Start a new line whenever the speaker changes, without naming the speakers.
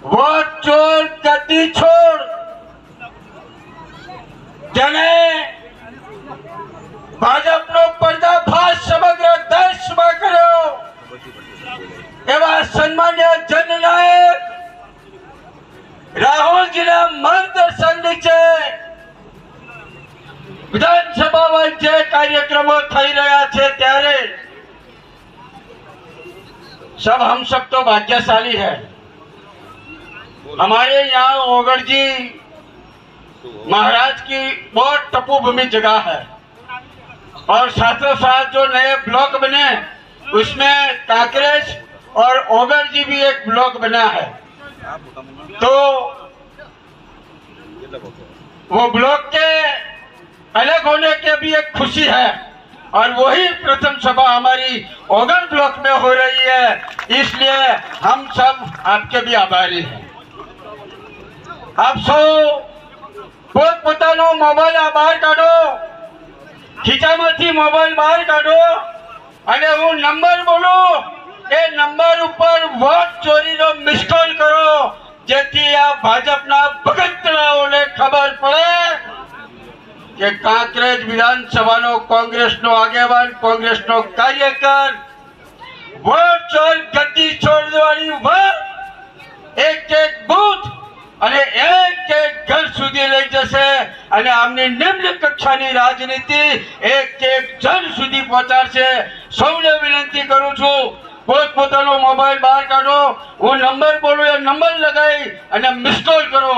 Vote ચોર ગદ્દી છોડ જેને ભાજપનો પર્દાફાશ સમગ્ર દેશમાં કર્યો એવા સન્માન્ય જનનાયક રાહુલજીના માર્ગદર્શન નીચે વિધાનસભામાં જે કાર્યક્રમો થઈ રહ્યા છે ત્યારે सब हम सब तो भाग्यशाली है। हमारे यहाँ ओगड़ जी महाराज की बहुत तपोभूमि जगह है और साथों साथ जो नए ब्लॉक बने उसमें कांकरेज और ओगड़ जी भी एक ब्लॉक बना है, तो वो ब्लॉक के अलग होने के भी एक खुशी है और वही प्रथम सभा हमारी ओगड़ ब्लॉक में हो रही है, इसलिए हम सब आपके भी आभारी हैं। आप सब પોતપોતાનો મોબાઈલ બહાર કાઢો, ખીચામાંથી મોબાઈલ બહાર કાઢો અને હું નંબર બોલું એ નંબર ઉપર વોટ ચોરીનો મિસ કોલ કરો, જેથી આ ભાજપના ભગતરાઓને ખબર પડે કે કાંકરેજ વિધાનસભાનો કોંગ્રેસનો આગેવાન, કોંગ્રેસનો કાર્યકર વોટ ચોર ગદ્દી છોડવાની વાત એક એક બૂથ અને એક એક ઘર સુધી લઈ જશે અને આમની નિમ્ન કક્ષાની રાજનીતિ એક એક જન સુધી પહોંચાડશે। સૌને વિનંતી કરું છું, પોતપોતાનો મોબાઈલ બહાર કાઢો, હું નંબર બોલું એ નંબર લગાવી અને મિસ કોલ કરો।